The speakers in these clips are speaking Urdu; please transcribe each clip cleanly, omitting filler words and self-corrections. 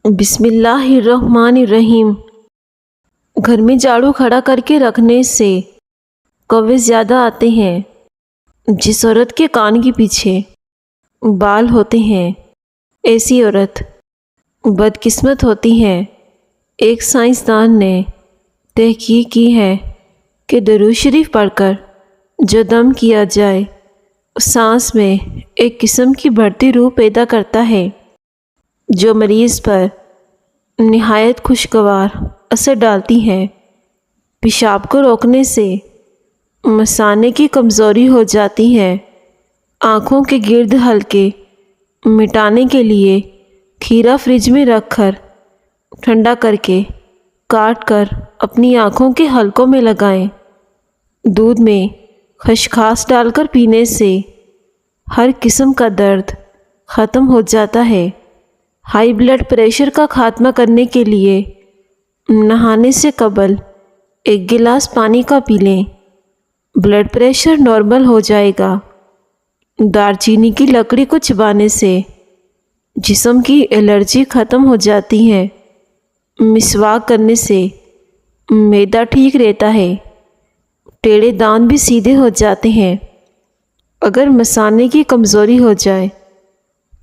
بسم اللہ الرحمن الرحیم۔ گھر میں جھاڑو کھڑا کر کے رکھنے سے کوے زیادہ آتے ہیں۔ جس عورت کے کان کے پیچھے بال ہوتے ہیں ایسی عورت بدقسمت ہوتی ہے۔ ایک سائنسدان نے تحقیق کی ہے کہ درود شریف پڑھ کر جو دم کیا جائے سانس میں ایک قسم کی بڑھتی روح پیدا کرتا ہے جو مریض پر نہایت خوشگوار اثر ڈالتی ہے۔ پیشاب کو روکنے سے مثانے کی کمزوری ہو جاتی ہے۔ آنکھوں کے گرد حلقے مٹانے کے لیے کھیرا فریج میں رکھ کر ٹھنڈا کر کے کاٹ کر اپنی آنکھوں کے حلقوں میں لگائیں۔ دودھ میں خشخاش ڈال کر پینے سے ہر قسم کا درد ختم ہو جاتا ہے۔ ہائی بلڈ پریشر کا خاتمہ کرنے کے لیے نہانے سے قبل ایک گلاس پانی کا پی لیں، بلڈ پریشر نارمل ہو جائے گا۔ دار چینی کی لکڑی کو چبانے سے جسم کی الرجی ختم ہو جاتی ہے۔ مسواک کرنے سے معدہ ٹھیک رہتا ہے۔ ٹیڑھے دانت بھی سیدھے ہو جاتے ہیں۔ اگر مثانے کی کمزوری ہو جائے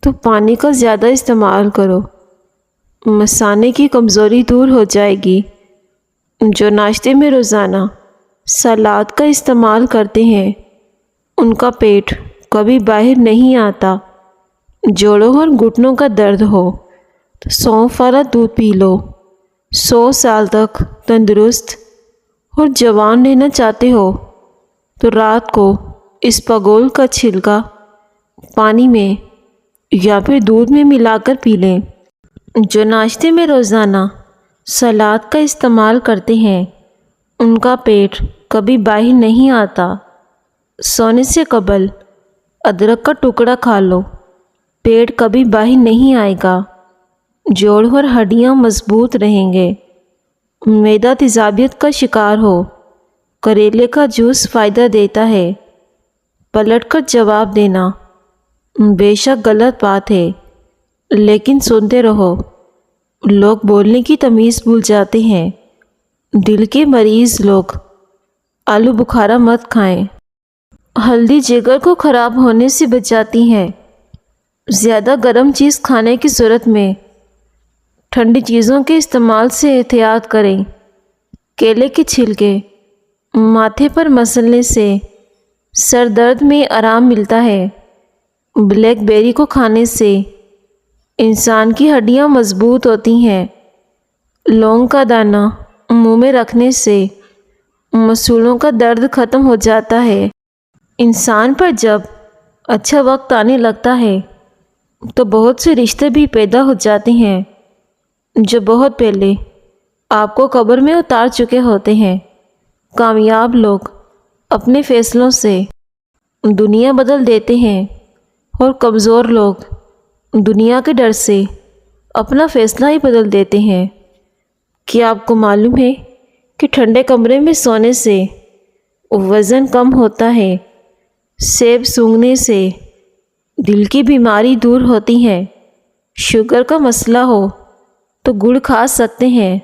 تو پانی کا زیادہ استعمال کرو، مثانے کی کمزوری دور ہو جائے گی۔ جو ناشتے میں روزانہ سلاد کا استعمال کرتے ہیں ان کا پیٹ کبھی باہر نہیں آتا۔ جوڑوں اور گھٹنوں کا درد ہو تو سونف والا دودھ پی لو۔ 100 سال تک تندرست اور جوان رہنا چاہتے ہو تو رات کو اس پگول کا چھلکا پانی میں یا پھر دودھ میں ملا کر پی لیں۔ جو ناشتے میں روزانہ سلاد کا استعمال کرتے ہیں ان کا پیٹ کبھی باہر نہیں آتا۔ سونے سے قبل ادرک کا ٹکڑا کھا لو، پیٹ کبھی باہر نہیں آئے گا۔ جوڑ اور ہڈیاں مضبوط رہیں گے۔ معدہ تیزابیت کا شکار ہو، کریلے کا جوس فائدہ دیتا ہے۔ پلٹ کر جواب دینا بے شک غلط بات ہے، لیکن سنتے رہو۔ لوگ بولنے کی تمیز بھول جاتے ہیں۔ دل کے مریض لوگ آلو بخارا مت کھائیں۔ ہلدی جگر کو خراب ہونے سے بچاتی ہے۔ زیادہ گرم چیز کھانے کی صورت میں ٹھنڈی چیزوں کے استعمال سے احتیاط کریں۔ کیلے کے چھلکے ماتھے پر مسلنے سے سر درد میں آرام ملتا ہے۔ بلیک بیری کو کھانے سے انسان کی ہڈیاں مضبوط ہوتی ہیں۔ لونگ کا دانہ منہ میں رکھنے سے مسلوں کا درد ختم ہو جاتا ہے۔ انسان پر جب اچھا وقت آنے لگتا ہے تو بہت سے رشتے بھی پیدا ہو جاتے ہیں جو بہت پہلے آپ کو قبر میں اتار چکے ہوتے ہیں۔ کامیاب لوگ اپنے فیصلوں سے دنیا بدل دیتے ہیں اور کمزور لوگ دنیا کے ڈر سے اپنا فیصلہ ہی بدل دیتے ہیں۔ کیا آپ کو معلوم ہے کہ ٹھنڈے کمرے میں سونے سے وزن کم ہوتا ہے؟ سیب سونگھنے سے دل کی بیماری دور ہوتی ہے۔ شوگر کا مسئلہ ہو تو گڑ کھا سکتے ہیں،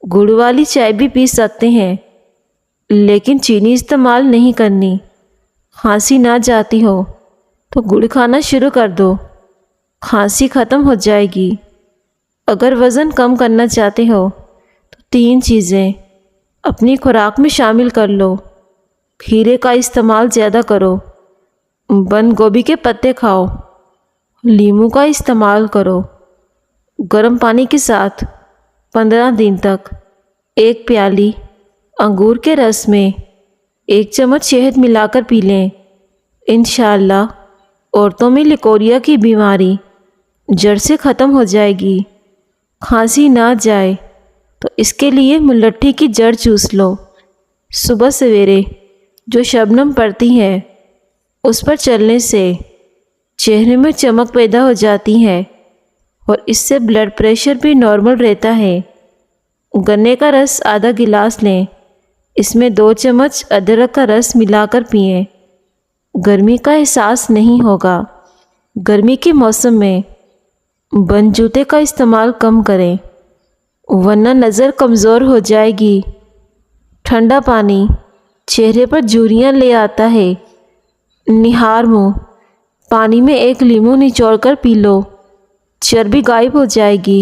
گڑ والی چائے بھی پی سکتے ہیں، لیکن چینی استعمال نہیں کرنی۔ کھانسی نہ جاتی ہو تو گڑ کھانا شروع کر دو، کھانسی ختم ہو جائے گی۔ اگر وزن کم کرنا چاہتے ہو تو 3 چیزیں اپنی خوراک میں شامل کر لو۔ کھیرے کا استعمال زیادہ کرو، بند گوبھی کے پتے کھاؤ، لیموں کا استعمال کرو۔ گرم پانی کے ساتھ 15 دن تک 1 پیالی انگور کے رس میں 1 چمچ شہد ملا کر پی لیں۔ انشاءاللہ عورتوں میں لیکوریا کی بیماری جڑ سے ختم ہو جائے گی۔ کھانسی نہ جائے تو اس کے لیے ملٹھی کی جڑ چوس لو۔ صبح سویرے جو شبنم پڑتی ہے اس پر چلنے سے چہرے میں چمک پیدا ہو جاتی ہے اور اس سے بلڈ پریشر بھی نارمل رہتا ہے۔ گنے کا رس آدھا گلاس لیں، اس میں 2 چمچ ادرک کا رس ملا کر پئیں۔ گرمی کا احساس نہیں ہوگا۔ گرمی کے موسم میں بند جوتے کا استعمال کم کریں ورنہ نظر کمزور ہو جائے گی۔ ٹھنڈا پانی چہرے پر جھریاں لے آتا ہے۔ نہار منہ پانی میں ایک لیمو نچوڑ کر پی لو، چربی غائب ہو جائے گی،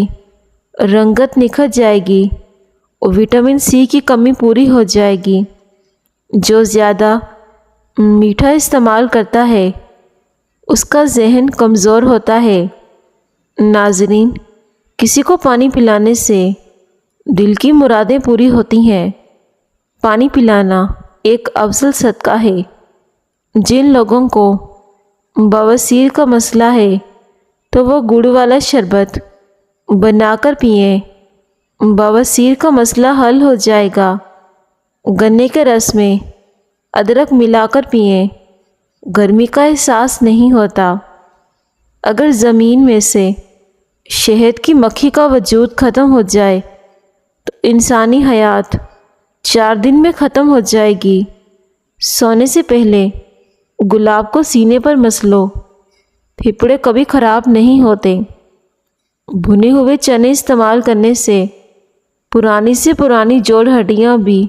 رنگت نکھر جائے گی، وٹامن سی کی کمی پوری ہو جائے گی۔ جو زیادہ میٹھا استعمال کرتا ہے اس کا ذہن کمزور ہوتا ہے۔ ناظرین، کسی کو پانی پلانے سے دل کی مرادیں پوری ہوتی ہیں۔ پانی پلانا ایک افضل صدقہ ہے۔ جن لوگوں کو بواسیر کا مسئلہ ہے تو وہ گڑ والا شربت بنا کر پئیں، بواسیر کا مسئلہ حل ہو جائے گا۔ گنے کے رس میں ادرک ملا کر پئیں، گرمی کا احساس نہیں ہوتا۔ اگر زمین میں سے شہد کی مکھی کا وجود ختم ہو جائے تو انسانی حیات 4 دن میں ختم ہو جائے گی۔ سونے سے پہلے گلاب کو سینے پر مس لو، پھپھڑے کبھی خراب نہیں ہوتے۔ بھنے ہوئے چنے استعمال کرنے سے پرانی سے پرانی جوڑ ہڈیاں بھی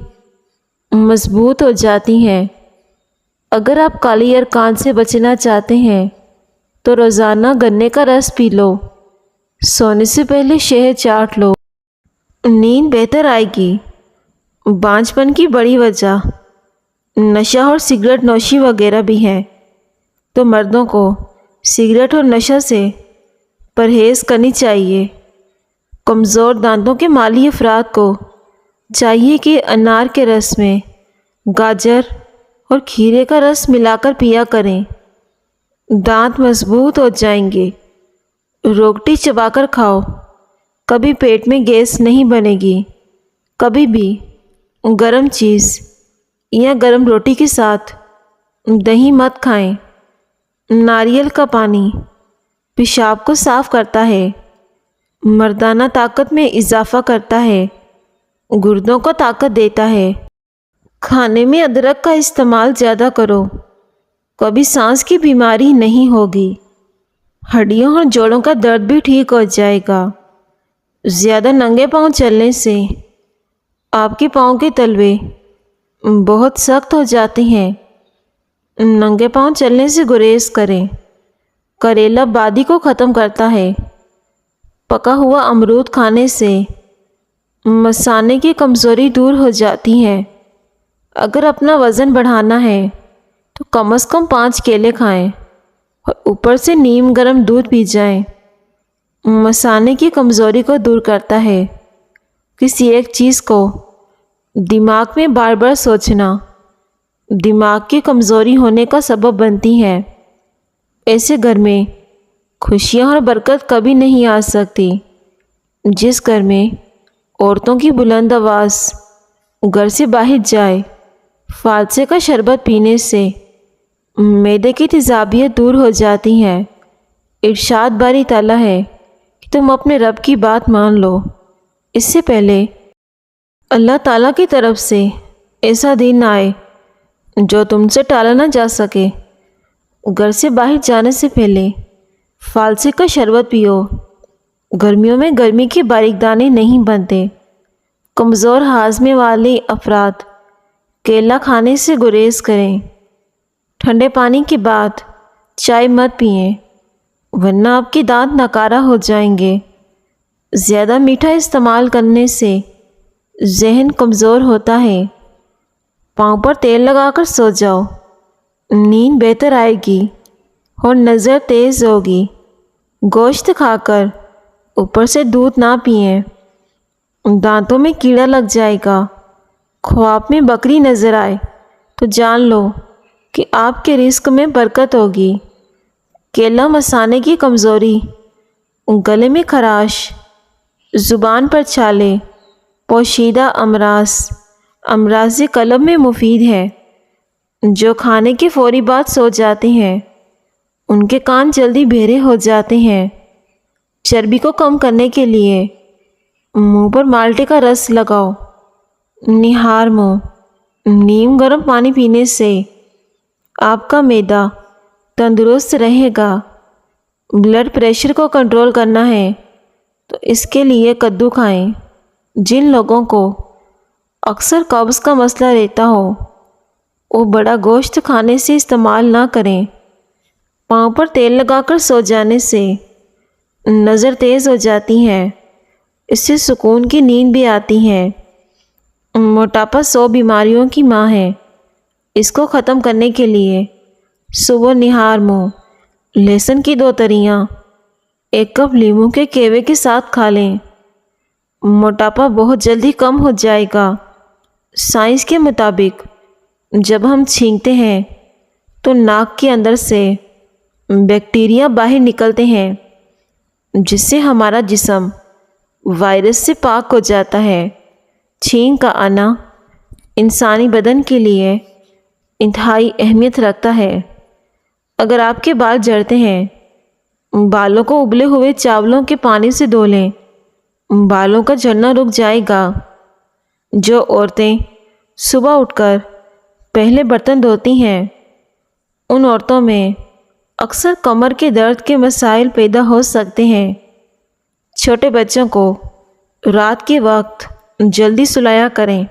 مضبوط ہو جاتی ہیں۔ اگر آپ کالی ارکان سے بچنا چاہتے ہیں تو روزانہ گنے کا رس پی لو، سونے سے پہلے شہد چاٹ لو، نیند بہتر آئے گی۔ بانجھ پن کی بڑی وجہ نشہ اور سگریٹ نوشی وغیرہ بھی ہے، تو مردوں کو سگریٹ اور نشہ سے پرہیز کرنی چاہیے۔ کمزور دانتوں کے مالی افراد کو چاہیے کہ انار کے رس میں گاجر اور کھیرے کا رس ملا کر پیا کریں، دانت مضبوط ہو جائیں گے۔ روگٹی چبا کر کھاؤ، کبھی پیٹ میں گیس نہیں بنے گی۔ کبھی بھی گرم چیز یا گرم روٹی کے ساتھ دہی مت کھائیں۔ ناریل کا پانی پیشاب کو صاف کرتا ہے، مردانہ طاقت میں اضافہ کرتا ہے، گردوں کو طاقت دیتا ہے۔ کھانے میں ادرک کا استعمال زیادہ کرو، کبھی سانس کی بیماری نہیں ہوگی۔ ہڈیوں اور جوڑوں کا درد بھی ٹھیک ہو جائے گا۔ زیادہ ننگے پاؤں چلنے سے آپ کے پاؤں کے تلوے بہت سخت ہو جاتے ہیں۔ ننگے پاؤں چلنے سے گریز کریں۔ کریلا بادی کو ختم کرتا ہے۔ پکا ہوا امرود کھانے سے مثانے کی کمزوری دور ہو جاتی ہے۔ اگر اپنا وزن بڑھانا ہے تو کم از کم 5 کیلے کھائیں اور اوپر سے نیم گرم دودھ پی جائیں۔ مثانے کی کمزوری کو دور کرتا ہے۔ کسی ایک چیز کو دماغ میں بار بار سوچنا دماغ کی کمزوری ہونے کا سبب بنتی ہے۔ ایسے گھر میں خوشیاں اور برکت کبھی نہیں آ سکتی۔ جس گھر میں عورتوں کی بلند آواز گھر سے باہر جائے، فالسے کا شربت پینے سے معدے کی تیزابیت دور ہو جاتی ہے۔ ارشاد باری تعالیٰ ہے کہ تم اپنے رب کی بات مان لو۔ اس سے پہلے اللہ تعالیٰ کی طرف سے ایسا دن آئے جو تم سے ٹالا نہ جا سکے۔ گھر سے باہر جانے سے پہلے فالسے کا شربت پیو۔ گرمیوں میں گرمی کے باریک دانے نہیں بنتے۔ کمزور ہاضمے والے افراد کیلا کھانے سے گریز کریں۔ ٹھنڈے پانی کے بعد چائے مت پئیں ورنہ آپ کے دانت ناکارہ ہو جائیں گے۔ زیادہ میٹھا استعمال کرنے سے ذہن کمزور ہوتا ہے۔ پاؤں پر تیل لگا کر سو جاؤ، نیند بہتر آئے گی اور نظر تیز ہوگی۔ گوشت کھا کر اوپر سے دودھ نہ پئیں، دانتوں میں کیڑا لگ جائے گا۔ خواب میں بکری نظر آئے تو جان لو کہ آپ کے رزق میں برکت ہوگی۔ کیلا مثانے کی کمزوری، گلے میں خراش، زبان پر چھالے، پوشیدہ امراض قلب میں مفید ہے۔ جو کھانے کے فوری بعد سو جاتے ہیں ان کے کان جلدی بہرے ہو جاتے ہیں۔ چربی کو کم کرنے کے لیے منہ پر مالٹے کا رس لگاؤ۔ نہار منہ نیم گرم پانی پینے سے آپ کا معدہ تندرست رہے گا۔ بلڈ پریشر کو کنٹرول کرنا ہے تو اس کے لیے کدو کھائیں۔ جن لوگوں کو اکثر قبض کا مسئلہ رہتا ہو وہ بڑا گوشت کھانے سے استعمال نہ کریں۔ پاؤں پر تیل لگا کر سو جانے سے نظر تیز ہو جاتی ہے، اس سے سکون کی نیند بھی آتی ہے۔ موٹاپا 100 بیماریوں کی ماں ہے۔ اس کو ختم کرنے کے لیے صبح نہار منہ لہسن کی 2 تریاں 1 کپ لیموں کے کیوے کے ساتھ کھا لیں۔ موٹاپا بہت جلدی کم ہو جائے گا۔ سائنس کے مطابق جب ہم چھینکتے ہیں تو ناک کے اندر سے بیکٹیریا باہر نکلتے ہیں، جس سے ہمارا جسم وائرس سے پاک ہو جاتا ہے۔ چھینک کا آنا انسانی بدن کے لیے انتہائی اہمیت رکھتا ہے۔ اگر آپ کے بال جھڑتے ہیں، بالوں کو ابلے ہوئے چاولوں کے پانی سے دھو لیں، بالوں کا جھڑنا رک جائے گا۔ جو عورتیں صبح اٹھ کر پہلے برتن دھوتی ہیں، ان عورتوں میں اکثر کمر کے درد کے مسائل پیدا ہو سکتے ہیں۔ چھوٹے بچوں کو رات کے وقت جلدی سلایا کریں،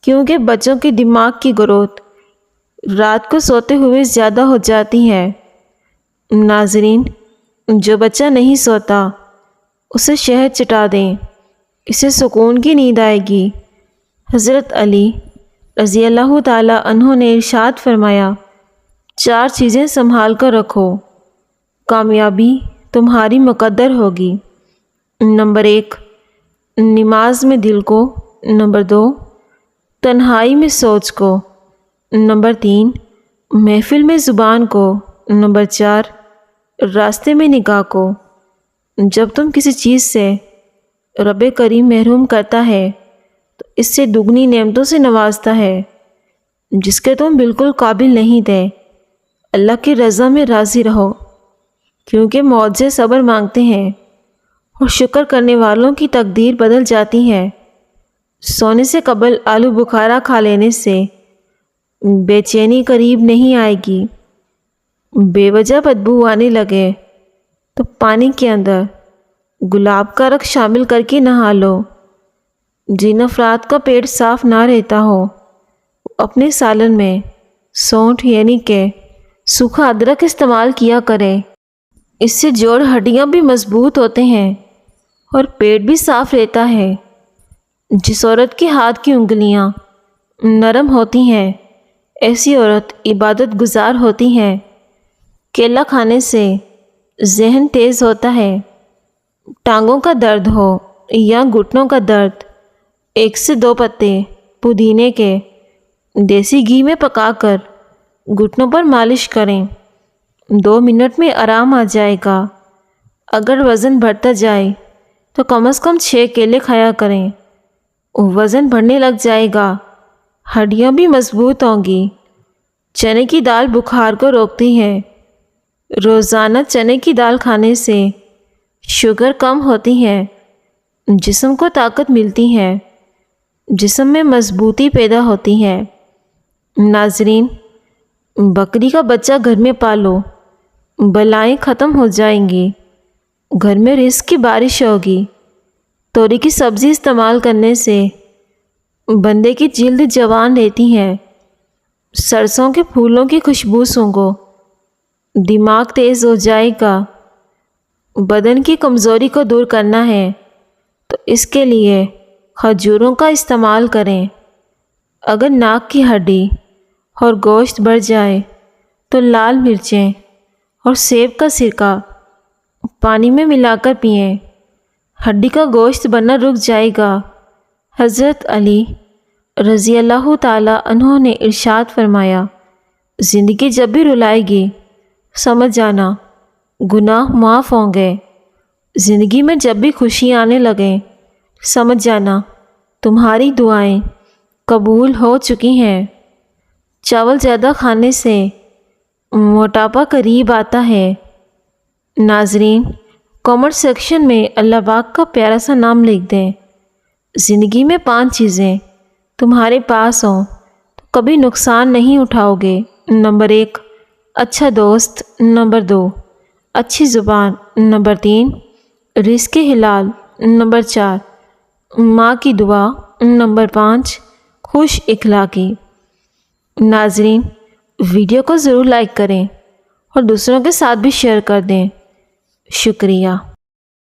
کیونکہ بچوں کے دماغ کی گروتھ رات کو سوتے ہوئے زیادہ ہو جاتی ہے۔ ناظرین، جو بچہ نہیں سوتا اسے شہد چٹا دیں، اسے سکون کی نیند آئے گی۔ حضرت علی رضی اللہ تعالی عنہ نے ارشاد فرمایا، 4 چیزیں سنبھال کر رکھو، کامیابی تمہاری مقدر ہوگی۔ نمبر 1، نماز میں دل کو۔ نمبر 2، تنہائی میں سوچ کو۔ نمبر 3، محفل میں زبان کو۔ نمبر 4، راستے میں نگاہ کو۔ جب تم کسی چیز سے رب کریم محروم کرتا ہے تو اس سے دگنی نعمتوں سے نوازتا ہے جس کے تم بالکل قابل نہیں تھے۔ اللہ کی رضا میں راضی رہو، کیونکہ معجزے صبر مانگتے ہیں اور شکر کرنے والوں کی تقدیر بدل جاتی ہے۔ سونے سے قبل آلو بخارا کھا لینے سے بے چینی قریب نہیں آئے گی۔ بے وجہ بدبو آنے لگے تو پانی کے اندر گلاب کا رخ شامل کر کے نہا لو۔ جن افراد کا پیٹ صاف نہ رہتا ہو وہ اپنے سالن میں سونٹھ یعنی کہ سوکھا ادرک استعمال کیا کریں۔ اس سے جوڑ ہڈیاں بھی مضبوط ہوتے ہیں اور پیٹ بھی صاف رہتا ہے۔ جس عورت کے ہاتھ کی انگلیاں نرم ہوتی ہیں ایسی عورت عبادت گزار ہوتی ہے۔ کیلا کھانے سے ذہن تیز ہوتا ہے۔ ٹانگوں کا درد ہو یا گھٹنوں کا درد، 1 سے 2 پتے پودینے کے دیسی گھی میں پکا کر گھٹنوں پر مالش کریں، 2 منٹ میں آرام آ جائے گا۔ اگر وزن بڑھتا جائے تو کم از کم 6 کیلے کھایا کریں، وزن بڑھنے لگ جائے گا، ہڈیاں بھی مضبوط ہوں گی۔ چنے کی دال بخار کو روکتی ہے۔ روزانہ چنے کی دال کھانے سے شوگر کم ہوتی ہے، جسم کو طاقت ملتی ہے، جسم میں مضبوطی پیدا ہوتی ہے۔ ناظرین، بکری کا بچہ گھر میں پالو، بلائیں ختم ہو جائیں گی، گھر میں رزق کی بارش ہوگی۔ توری کی سبزی استعمال کرنے سے بندے کی جلد جوان رہتی ہے۔ سرسوں کے پھولوں کی خوشبو سونگھو، دماغ تیز ہو جائے گا۔ بدن کی کمزوری کو دور کرنا ہے تو اس کے لیے کھجوروں کا استعمال کریں۔ اگر ناک کی ہڈی اور گوشت بڑھ جائے تو لال مرچیں اور سیب کا سرکہ پانی میں ملا کر پئیں، ہڈی کا گوشت بننا رک جائے گا۔ حضرت علی رضی اللہ تعالی عنہ نے ارشاد فرمایا، زندگی جب بھی رلائے گی سمجھ جانا گناہ معاف ہوں گے، زندگی میں جب بھی خوشی آنے لگیں سمجھ جانا تمہاری دعائیں قبول ہو چکی ہیں۔ چاول زیادہ کھانے سے موٹاپا قریب آتا ہے۔ ناظرین، کامنٹ سیکشن میں اللہ پاک کا پیارا سا نام لکھ دیں۔ زندگی میں 5 چیزیں تمہارے پاس ہوں تو کبھی نقصان نہیں اٹھاؤ گے۔ نمبر 1، اچھا دوست۔ نمبر 2، اچھی زبان نمبر 3، رزق حلال نمبر 4، ماں کی دعا نمبر 5، خوش اخلاقی۔ ناظرین، ویڈیو کو ضرور لائک کریں اور دوسروں کے ساتھ بھی شیئر کر دیں۔ شکریہ۔